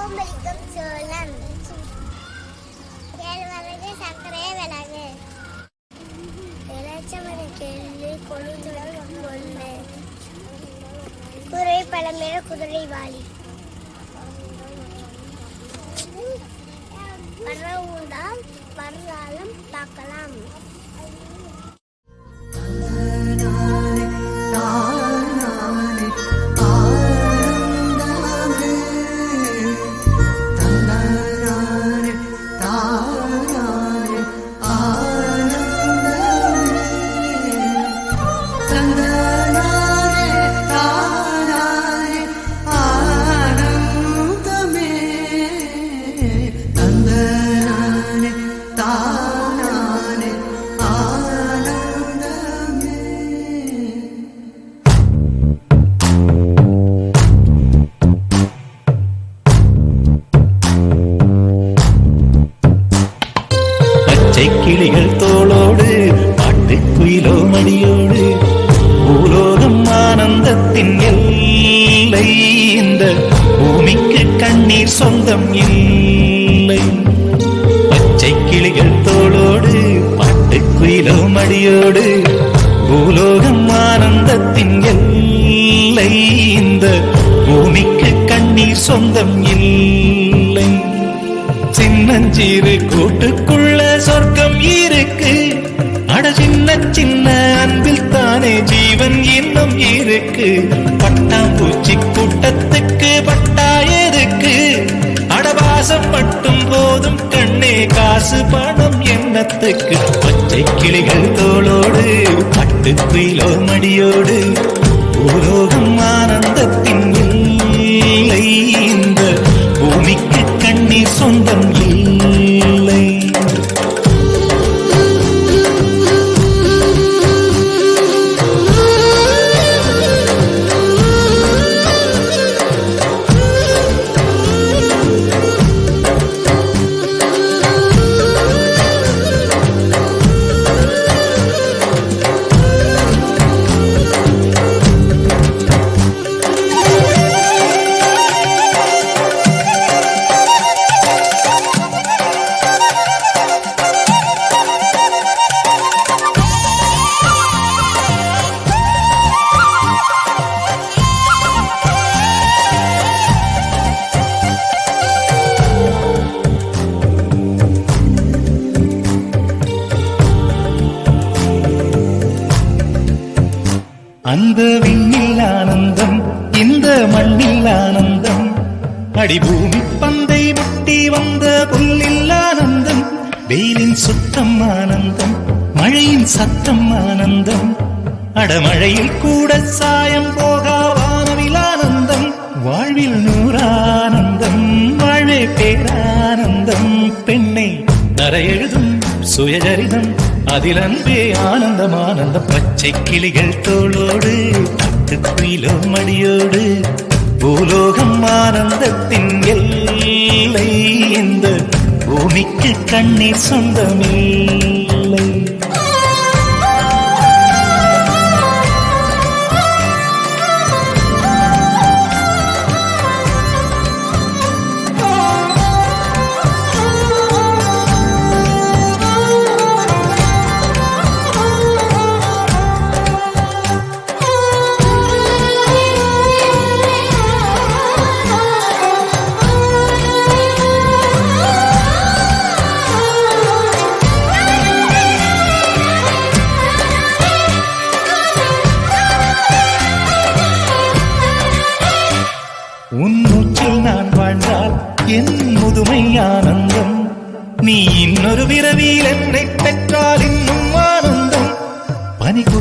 சோம்பலிக்கும் சோளம் கேழ்வரகு சர்க்கரை விலகு இளச்சமணி கேள்வி கொழுந்துடன் கொள்ளு குதிரை பழமேல குதிரை வாலி பரவுண்டால் வரலாலும் பார்க்கலாம். கிளிகள் தோளோடு பாட்டுக்குயிலோ மடியோடு பூலோகம் ஆனந்தத்தின் எல்லை. இந்த பூமிக்கு கண்ணீர் சொந்தம் இல்லை. பச்சை கிளிகள் தோளோடு பாட்டுக்குயிலோ மடியோடு பூலோகம் ஆனந்தத்தின் எல்லை. இந்த பூமிக்கு கண்ணீர் சொந்தம் இல்லை. சின்னஞ்சீரு கூட்டுக்குள்ள சொர்க்கம் இருக்கு. அட சின்ன சின்ன அன்பில் தானே ஜீவன் இன்னும் இருக்கு. பட்டாம்பூச்சி கூட்டத்துக்கு பட்டாயருக்கு அடவாசம் மட்டும் போதும் கண்ணே, காசு பணம் எண்ணத்துக்கு. பச்சை கிளிகள் தோளோடு பட்டுக்குயிலோ மடியோடு பூலோகம் ஆனந்தத்தின் இல்லை. இந்த பூமிக்கு கண்ணீர் சொந்தம் இல்லை. அந்த விண்ணில் ஆனந்தம், இந்த மண்ணில் ஆனந்தம். அடிபூமி பந்தை முட்டி வந்த புல்லில் ஆனந்தம். வெயிலின் சுத்தம் ஆனந்தம், மழையின் சத்தம் ஆனந்தம். அடமழையில் கூட சாயம் போகா வானவில் ஆனந்தம். வாழ்வில் நூறானந்தம், வாழ்வே பேரானந்தம். பெண்ணை நரையெழுதும் சுயஜரிதம், அதில் அன்பே ஆனந்தம் ஆனந்தம். பச்சை கிளிகள் தோளோடு பட்டுக்குயிலோ மடியோடு பூலோகம் ஆனந்தத்தின் எல்லை. இந்த பூமிக்கு கண்ணீர் சொந்தமில்லை. உன் மூச்சில் நான் வாழ்ந்தால் என் முதுமை ஆனந்தம். நீ இன்னொரு விரவியில் என்னை பெற்றால் இன்னும் ஆனந்தம். பனிக்கு